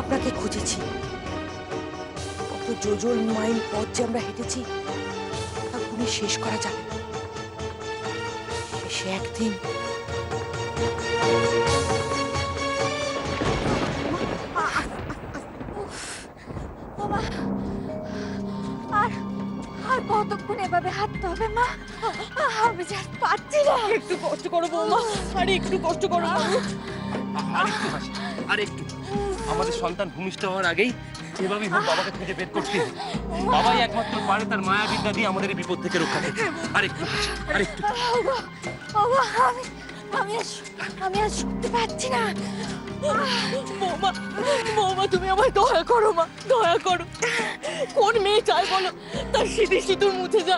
আপনাকে খুঁজেছি, কত যোজন মাইল পথ যে আমরা হেঁটেছি তা গুণে শেষ করা যাবে না। শেষে একদিন বাবা, আর আর কতক্ষণ এভাবে হাঁটতে হবে মা? আমি যা পারছি না। একটু কষ্ট করো বৌমা, আরে একটু কষ্ট করো। আরেকটু হাসি, আরেকটু। আমাদের সন্তান ভূমিষ্ঠ হওয়ার আগেই যেভাবেই হোক বাবাকে খুঁজে বের করতে হবে। বাবাই একমাত্র পারে তার মায়া বিদ্যা দিয়ে আমাদের এই বিপদ থেকে রক্ষা করতে। আরেকটু হাসি, আরেকটু। বাবা, আমি আর শুনতে পাচ্ছি না। বৌমা, বৌমা তুমি আমায় দয়া করো মা, দয়া করো। কোন মেয়ে চাই বলো তার সিঁদুর সিঁদুর মুছে যা?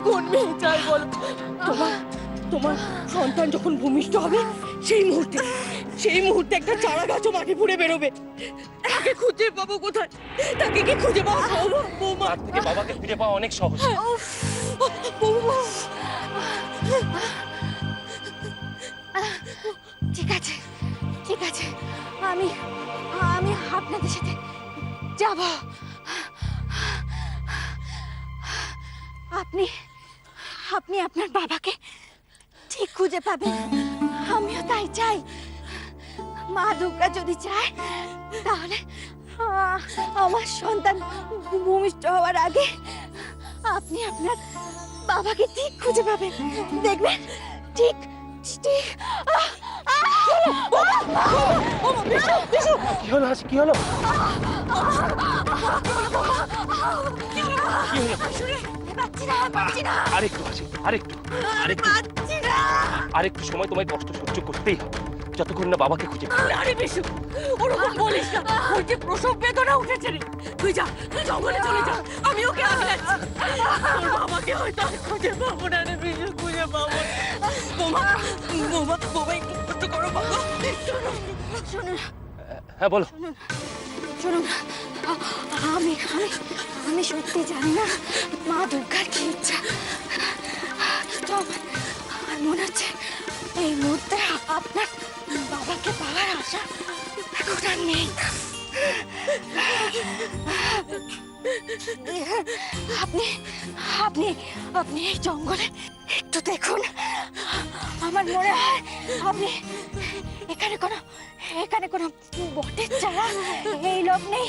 কোন মেয়ে চাই বলো? তোমার সন্তান যখন ভূমিষ্ঠ হবে সেই মুহূর্তে একটা চারা গাছও মাটি ফুঁড়ে বেরোবে। তাকে খুঁজে পাবো কোথায়? তাকে কি খুঁজে পাবো বৌমা? তার থেকে বাবাকে খুঁজে পাওয়া অনেক সহজ। বৌমা, ঠিক আছে, ঠিক আছে, আমি আমি আপনাদের সাথে যাব। আপনি আপনি আপনার বাবাকে ঠিক খুঁজে পাবেন, আমিও তাই চাই। মা দুর্গা যদি চায় তাহলে আমার সন্তান ভূমিষ্ঠ হওয়ার আগে আপনি আপনার বাবাকে ঠিক খুঁজে পাবেন, দেখবেন। ঠিক ঠিক। কি হলো হাসি, কি হলো? কি হলো? পাচ্ছি না। আরেকটু হাসি, আরেকটু, আরেকটু। আরেকটু সময় তোমায় কষ্ট সহ্য করতেই হবে, যতক্ষণ না বাবাকে খুঁজে পাবে। আরে বিশু, ওরকম বলিস না। ওর যে প্রসব বেদনা উঠেছে রে। তুই যা, তুই জঙ্গলে চলে যা, আমি ওকে আগলাচ্ছি। তোর বাবাকে হয়তো আর খুঁজে পাবো না রে বিশু, খুঁজে পাবো না। বৌমা একটু কষ্ট করো বাবা। শুনুন, হ্যাঁ বলো। শুনুন, আমি আমি আমি সত্যি জানি না মা দুর্গার কি ইচ্ছা। তো আমার মনে হচ্ছে এই মুহূর্তে আপনার বাবাকে পাওয়ার আশা এখন আর নেই। আপনি আপনি আপনি এই জঙ্গলে একটু দেখুন। আমার মনে হয় আপনি এখানে কোনো বটের চারা এই লোক নেই,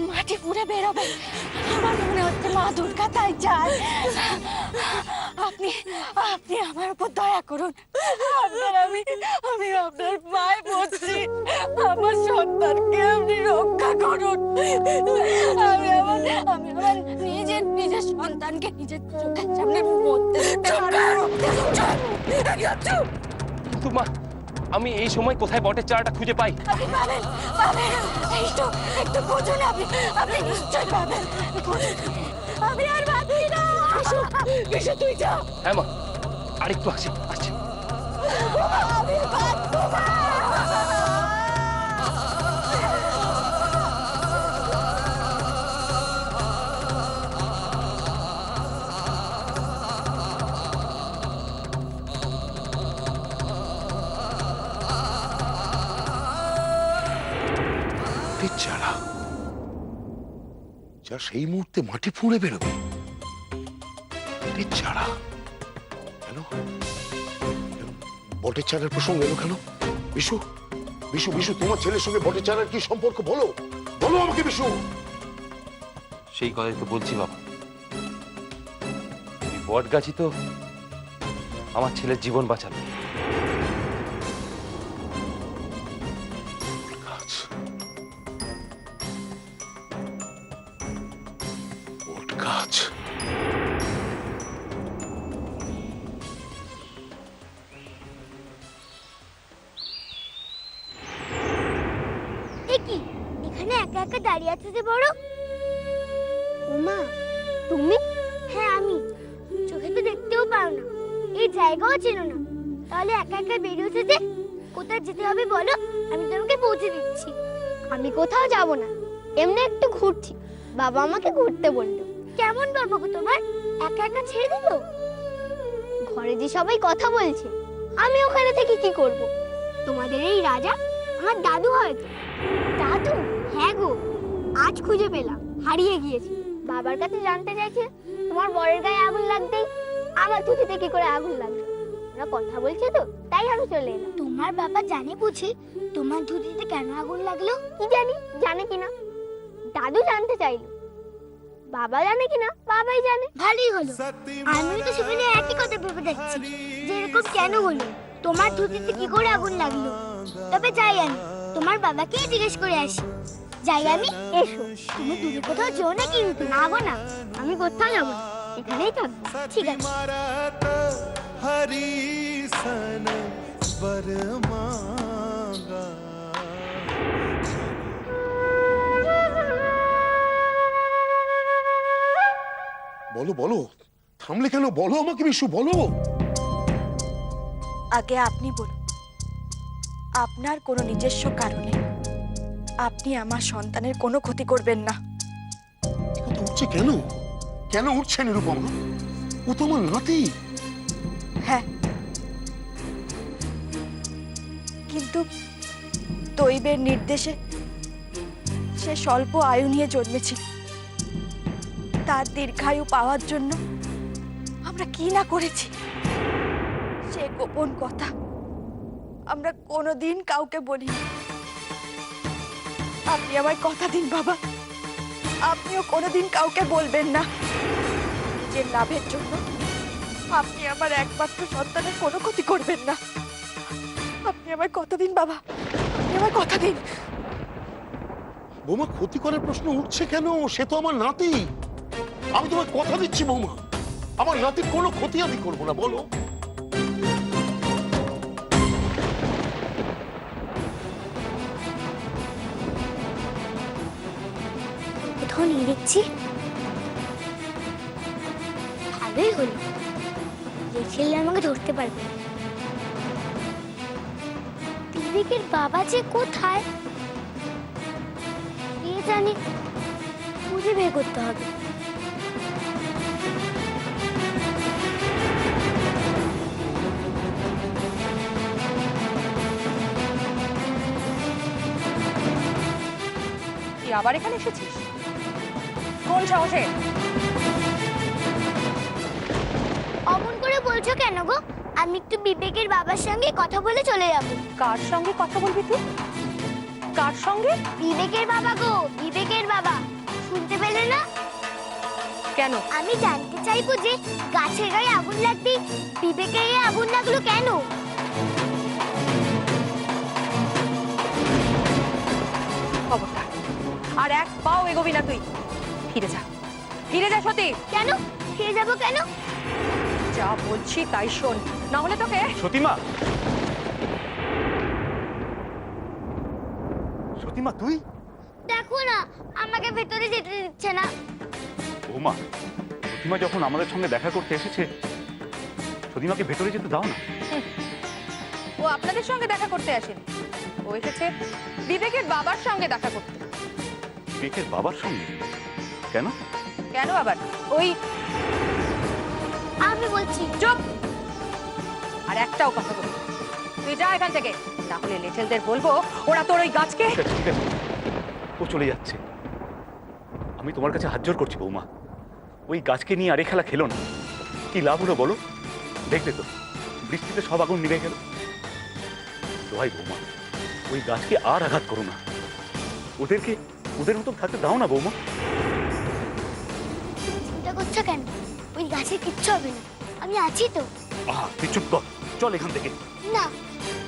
মাটি পুড়ে বেরোবে। আমার মনে হচ্ছে মা দুর্গা তাই চায়। আপনি আপনি আমার উপর দয়া করুন। আমি আপনার পায়ে পড়ছি, আমার সন্তানকে আপনি রক্ষা করুন। আমি আমার নিজের সন্তানকে নিজের চোখের সামনে মরতে দিতে পারবো না। কিন্তু মা, আমি এই সময় কোথায় বটের চারাটা খুঁজে পাই? আপনি পাবেন, একটু খুঁজুন। আপনি নিশ্চয়ই পাবেন। আমি আর ভাবছি না। বিশু তুই যা। হ্যাঁ মা, আরেকটু হাসি, আসছে। আমি পারবো না। চারা যা সেই মুহূর্তে মাটি ফুঁড়ে বেরোবে। চারা কেন? বটের চারার প্রসঙ্গ এলো কেন? বিশু, বিশু, বিশু, তোমার ছেলের সঙ্গে বটের চারার কি সম্পর্ক? বলো, বলো আমাকে বিশু। সেই কথাই তো বলছি বাবা। এই বট গাছই তো আমার ছেলের জীবন বাঁচাবে। গাছ, বট গাছ। কি এখানে একা একা দাঁড়িয়ে আছে যে বড়? ওমা তুমি? হ্যাঁ আমি। চোখে তো দেখতেও পাও না, এই জায়গাও চেনো না, তাহলে একা একা বেরিয়েছে যে? কোথায় যেতে হবে বলো, আমি তোমাকে পৌঁছে দিচ্ছি। আমি কোথাও যাব না, এমনি একটু ঘুরছি, বাবা আমাকে ঘুরতে বললো। কেমন বাবা গো তোমার, একা একা ছেড়ে দিল? ঘরে যে সবাই কথা বলছে, আমি ওখানে থেকে কি করব? তোমাদের এই রাজা আমার দাদু হয়তো। দাদু? হ্যাঁ গো, আজ খুঁজে পেলাম, হারিয়ে গিয়েছি। বাবার কাছে জানতে চাইছে তোমার বরের গায়ে আগুন লাগতেই আমার থুতিতে কি করে আগুন লাগলো। ওরা কথা বলছে তো, তাই আমি চলে এলাম। তোমার বাবা জানে বুঝি তোমার ধুতিতে কেন আগুন লাগলো? কি জানি, জানে কিনা। দাদু জানতে চাইলো, বাবা জানে কিনা বাবাই জানে। ভালোই হলো, আমিও তো সেখানে একই কথা ভেবে দেখছি যে এরকম কেন হলো, তোমার ধুতিতে কি করে আগুন লাগলো। তবে যাই আমি তোমার বাবাকে জিজ্ঞেস করে আসি। যাই আমি। এসো। তুমি দূরে কোথাও যেও না কিন্তু। না গো না, আমি কোথাও যাবো না, এখানেই থাকবো। ঠিক আছে। हरी सन वर मांगा। বলো বলো, থামলে কেন? বলো আমাকে বিশু, বলো। আগে আপনি বলুন, আপনার কোনো নিজস্ব কারণে আপনি আমার সন্তানের কোনো ক্ষতি করবেন না। কথা উঠছে কেন? কেন উঠছে নিরুপমা? ও তো আমার নাতি। হ্যাঁ, কিন্তু দৈবের নির্দেশে সে স্বল্প আয়ু নিয়ে জন্মেছিল। তার দীর্ঘায়ু পাওয়ার জন্য আমরা কি না করেছি। সে গোপন কথা আমরা কোনোদিন কাউকে বলিনি। আপনি আমায় কথা দিন বাবা, আপনিও কোনোদিন কাউকে বলবেন না। নিজের লাভের জন্য আপনি আমার একমাত্র সন্তানের কোনো ক্ষতি করবেন না। আপনি আমায় কথা দিন বাবা, আপনি আমায় কথা দিন। বৌমা, ক্ষতি করার প্রশ্ন উঠছে কেন? সে তো আমার নাতি। আমি তোমায় কথা দিচ্ছি বৌমা, আমার নাতির কোনো ক্ষতি আমি করবো না। বলো। কোথাও নিয়ে দেখছি, ভালোই হলো, যে ছেলে আমাকে ধরতে পারবে। বিবেকের বাবা যে কোথায় কে জানে, খুঁজে বের করতে হবে। তুই আবার এখানে এসেছিস? কোন সাহসে? অমন করে বলছো কেন গো? আমি একটু বিবেকের বাবার সঙ্গে কথা বলে চলে যাব। কার সঙ্গে কথা বলবি তুই? কার সঙ্গে? বিবেকের বাবা গো, বিবেকের বাবা। শুনতে পেলে না? কেন? আমি জানতে চাইবো যে গাছের গায়ে আগুন লাগতে বিবেকের গায়ে আগুন লাগলো কেন? খবরদার আর এক পাও এগোবি না তুই। ফিরে যা, ফিরে যা সতী। কেন ফিরে যাবো কেন? যা বলছি তাই শোন, না হলে তোকে। সতীমা, সতীমা তুই? দেখো না, আমাকে ভেতরে যেতে দিচ্ছে না। ওমা, সতীমা যখন আমাদের সঙ্গে দেখা করতে এসেছে, সতীমাকে ভেতরে যেতে দাও না। ও আপনাদের সঙ্গে দেখা করতে আসেনি, ও এসেছে বিবেকের বাবার সঙ্গে দেখা করতে। বিবেকের বাবার সঙ্গে? কেন? কেন আবার? ওই আমি বলছি। চুপ! আর একটাও কথা বলবি না। তুই যা এখান থেকে, না হলে লেঠেলদের বলবো ওরা তোর ওই গাছকে। ঠিক আছে, ঠিক আছে। ও চলে যাচ্ছে। আমি তোমার কাছে হাত জোর করছি বৌমা, ওই গাছকে নিয়ে আরে খেলা খেলো না। কি লাভ হলো বলো? দেখলে তো বৃষ্টিতে সব আগুন নিভে গেল। দোহাই বৌমা, ওই গাছকে আর আঘাত করো না। ওদেরকে ওদের মতো থাকতে দাও না বৌমা। চিন্তা করছো কেন? ওই গাছের কিচ্ছু হবে না, আমি আছি তো। আহা, তুই চুপ কর, চল এখান থেকে। না,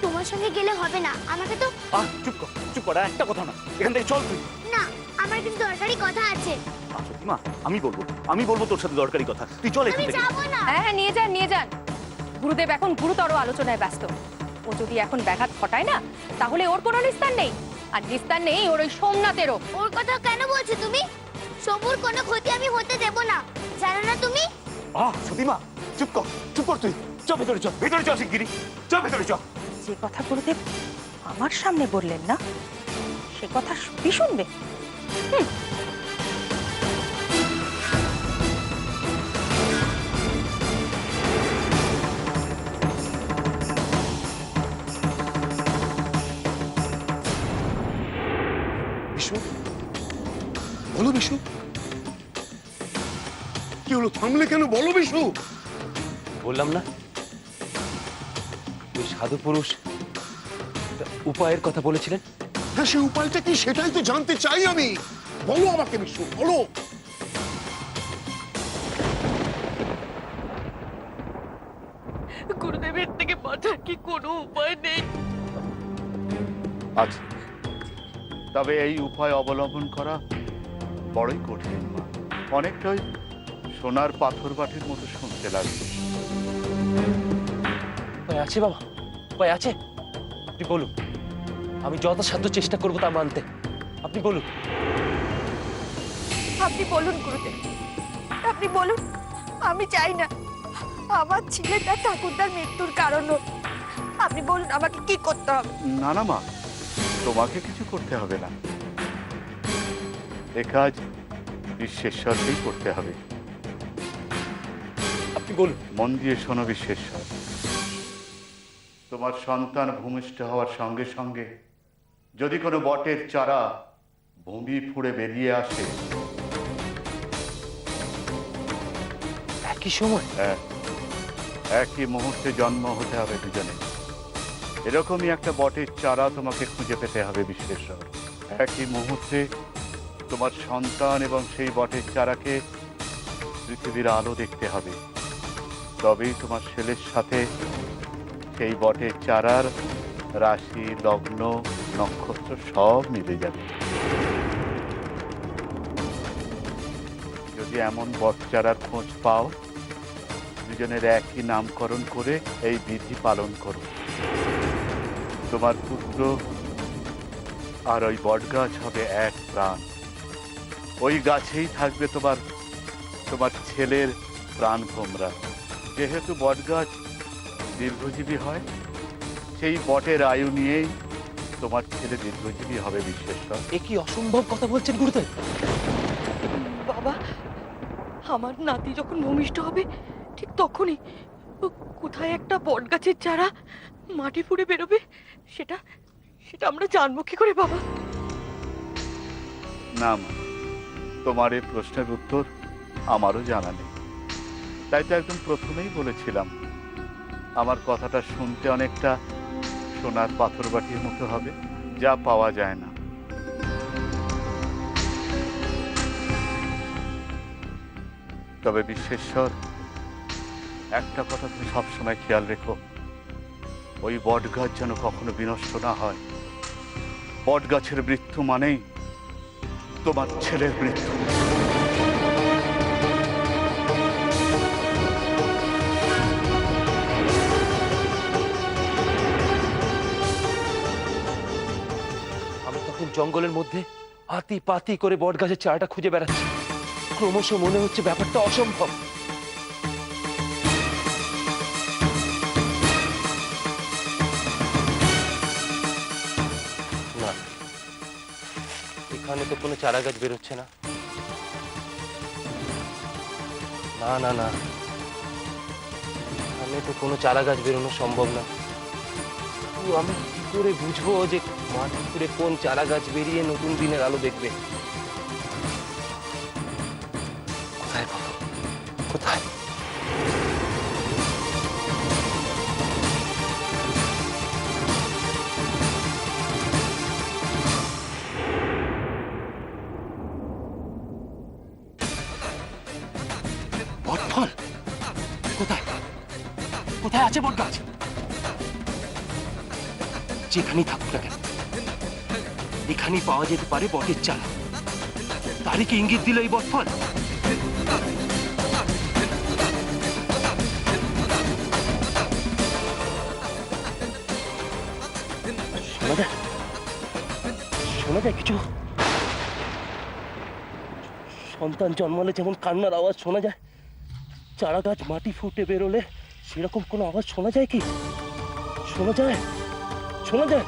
তোমার সঙ্গে গেলে হবে না, আমাকে তো। চুপ কর, চুপ কর, আর একটা কথা না, এখান থেকে চল তুই। না, আমার কিন্তু দরকারি কথা আছে। সত্যি মা, আমি বলবো তোর সাথে দরকারি কথা। তুই চল এখান আমি থেকে। যাবো না। হ্যাঁ হ্যাঁ, নিয়ে যান নিয়ে যান। গুরুদেব এখন গুরুতর আলোচনায় ব্যস্ত। ও যদি এখন ব্যাঘাত ঘটায় না, তাহলে ওর কোনো নিস্তার নেই। আর নিস্তার নেই ওর ওই সোমনাথেরও। ওর কথা কেন বলছো তুমি? সবুর কোনো ক্ষতি আমি হতে দেব না, জানো না তুমি? সত্যি মা, চুপ কর তুই। চ ভেতরে, চ শিগগিরি, চ ভেতরে চ। যে কথা গুরুদেব আমার সামনে বললেন না, সে কথা সত্যি শুনবে? বিশু, বলো বিশু, কি হলো, থামলে কেন? বলো বিশু। বললাম না, ওই সাধু পুরুষ একটা উপায়ের কথা বলেছিলেন। হ্যাঁ, সে উপায়টা কি সেটাই তো জানতে চাই আমি। বলো আমাকে বিশু, বলো। গুরুদেবের থেকে বাঁচার কি কোনো উপায় নেই? আছে, তবে এই উপায় অবলম্বন করা বড়ই কঠিন মা। অনেকটাই সোনার পাথর বাটির মতো শুনতে লাগবে। উপায় আছে বাবা, উপায় আছে? আপনি বলুন, আমি যথাসাধ্য চেষ্টা করবো তা মানতে। আপনি বলুন। আপনি বলুন গুরুদেব, আপনি বলুন। আমি চাই না আমার ছেলেটা ঠাকুরদার মৃত্যুর কারণ হোক। আপনি বলুন আমাকে কি করতে হবে। না না মা, তোমাকে কিছু করতে হবে না। এ কাজ বিশ্বেশ্বরকেই করতে হবে। আপনি বলুন। মন দিয়ে শোনো বিশ্বেশ্বর, তোমার সন্তান ভূমিষ্ঠ হওয়ার সঙ্গে সঙ্গে যদি কোনো বটের চারা ভূমি ফুঁড়ে বেরিয়ে আসে, একই সময়? একই মুহূর্তে জন্ম হতে হবে দুজনে। এরকমই একটা বটের চারা তোমাকে খুঁজে পেতে হবে বিশ্বেশ্বর। একই মুহূর্তে তোমার সন্তান এবং সেই বটের চারাকে পৃথিবীর আলো দেখতে হবে। তবেই তোমার ছেলের সাথে সেই বটের চারার রাশি, লগ্ন, নক্ষত্র সব মিলে যাবে। যদি এমন বট চারার খোঁজ পাও, দুজনের একই নামকরণ করে এই বিধি পালন করো। তোমার পুত্র আর ওই বটগাছ হবে এক প্রাণ। ওই গাছেই থাকবে তোমার ছেলের প্রাণ ভোমরা। যেহেতু বটগাছ দীর্ঘজীবী হয়, সেই বটের আয়ু নিয়েই তোমার ছেলে দীর্ঘজীবী হবে বিশ্বেশ্বর। এ কি অসম্ভব কথা বলছেন গুরুদেব? বাবা, আমার নাতি যখন ভূমিষ্ঠ হবে ঠিক তখনই কোথায় একটা বট গাছের চারা মাটি ফুঁড়ে বেরোবে, সেটা সেটা আমরা জানবো কি করে বাবা? না মা, তোমার এই প্রশ্নের উত্তর আমারও জানা নেই। তাই তো একদম প্রথমেই বলেছিলাম, আমার কথাটা শুনতে অনেকটা সোনার পাথর বাটির মতো হবে, যা পাওয়া যায় না। তবে বিশ্বেশ্বর, একটা কথা তুমি সবসময় খেয়াল রেখো, ওই বটগাছ যেন কখনো বিনষ্ট না হয়। বটগাছের মৃত্যু মানেই তোমার ছেলের মৃত্যু। আমি তখন জঙ্গলের মধ্যে হাতি পাতি করে বট গাছের চারাটা খুঁজে বেড়াচ্ছি। ক্রমশ মনে হচ্ছে ব্যাপারটা অসম্ভব। না, এখানে তো কোনো চারা গাছ বেরোচ্ছে না। না না না, এখানে তো কোনো চারা গাছ বেরোনো সম্ভব না। আমি কি করে বুঝবো যে মাটি খুঁড়ে কোন চারা গাছ বেরিয়ে নতুন দিনের আলো দেখবে? কোথায় পাবো? কোথায়? বটফল কোথায়? কোথায় আছে বট গাছ? যেখানেই থাকুক না কেন, এখানেই পাওয়া যেতে পারে বটের চারা। তারই কি ইঙ্গিত দিল এই বটফল? শোনা যায় কিছু? সন্তান জন্মালে যেমন কান্নার আওয়াজ শোনা যায়, চারা গাছ মাটি ফুটে বেরোলে সেরকম কোনো আওয়াজ শোনা যায় কি? শোনা যায়? শোনা যায়?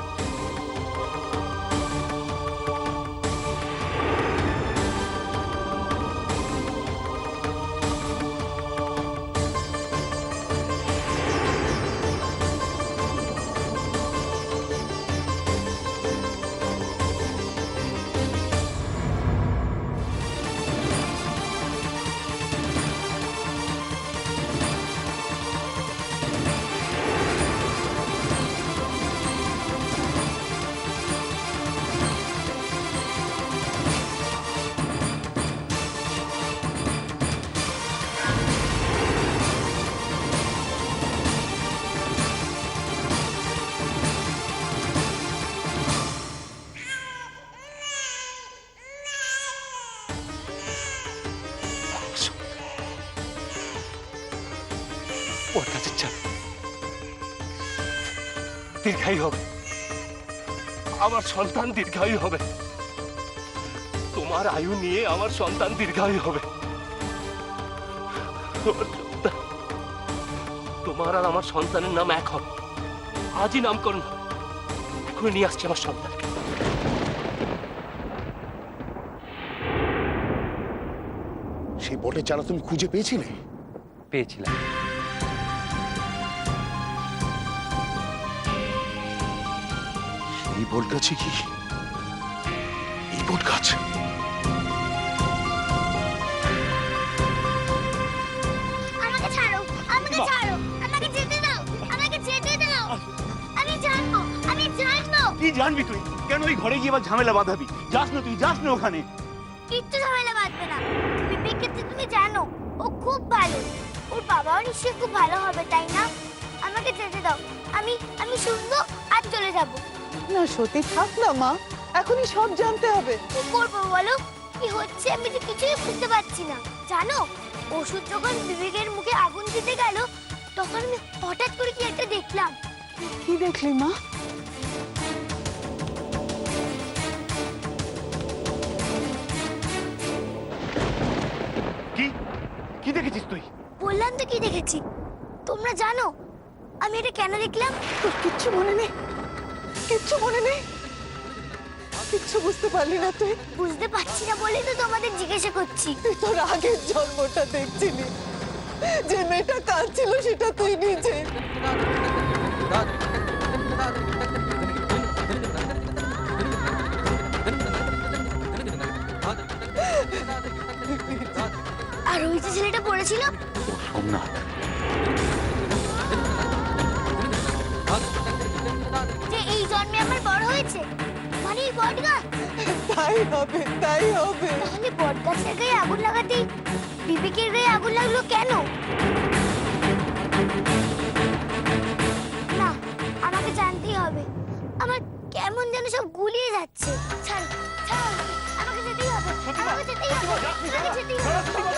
দীর্ঘায়ু হবে, আমার সন্তান দীর্ঘায়ু হবে। তোমার আয়ু নিয়ে আমার সন্তান দীর্ঘায়ু হবে। তোমার আর আমার সন্তানের নাম এক হবে, আজই নামকরণ হবে। এখনই নিয়ে আসছি আমার সন্তানকে। সেই বটের চারা তুমি খুঁজে পেয়েছিলে? পেয়েছিলাম। এই বট গাছে কি এই বট গাছ? আমাকে ছাড়ো, আমাকে ছাড়ো, আমাকে যেতে দাও, আমাকে যেতে দাও। আমি জানবো, আমি জানবো। কি জানবি তুই? কেন ওই ঘরে গিয়ে আবার ঝামেলা বাঁধাবি? যাস না তুই, যাস না ওখানে। কিচ্ছু ঝামেলা বাঁধবে না। বিপিকে তো তুমি জানো, ও খুব ভালো। ওর বাবাও নিশ্চয়ই খুব ভালো হবে, তাই না? আমাকে যেতে দাও, আমি শুনবো আর চলে যাব। না সত্যি থাক না মা, এখনই সব জানতে হবে। কি করবো বলো? কি হচ্ছে আমি তো কিছুই বুঝতে পারছি না। জানো, ওষুধ যখন বিবেকের মুখে আগুন দিতে গেল, তখন আমি হঠাৎ করে কি একটা দেখলাম। কি দেখলি মা? কি কি দেখেছিস তুই? বললাম তো কি দেখেছি। তোমরা জানো আমি এটা কেন দেখলাম? তোর কিচ্ছু মনে নেই? কিচ্ছু মনে নেই? কিচ্ছু বুঝতে পারলি না তুই? বুঝতে পারছি না বলেই তো তোমাদের জিজ্ঞাসা করছি। তুই তোর আগের জন্মটা দেখছিলি, যে মেয়েটা কাঁদছিল সেটা তুই নিজে। আর ওই যে ছেলেটা পড়েছিল, সোমনাথ। যে এই জন্মে আমার বড় হয়েছে, মানে এই বটগাছ। তাই হবে, তাই হবে। তাহলে বটগাছের গায়ে আগুন লাগাতেই বিবেকের গায়ে আগুন লাগলো কেন? না, আমাকে জানতেই হবে। আমার কেমন যেন সব গুলিয়ে যাচ্ছে। ছাড়ো, ছাড়ো, আমাকে যেতেই হবে, আমাকে যেতেই হবে, আমাকে যেতেই হবে।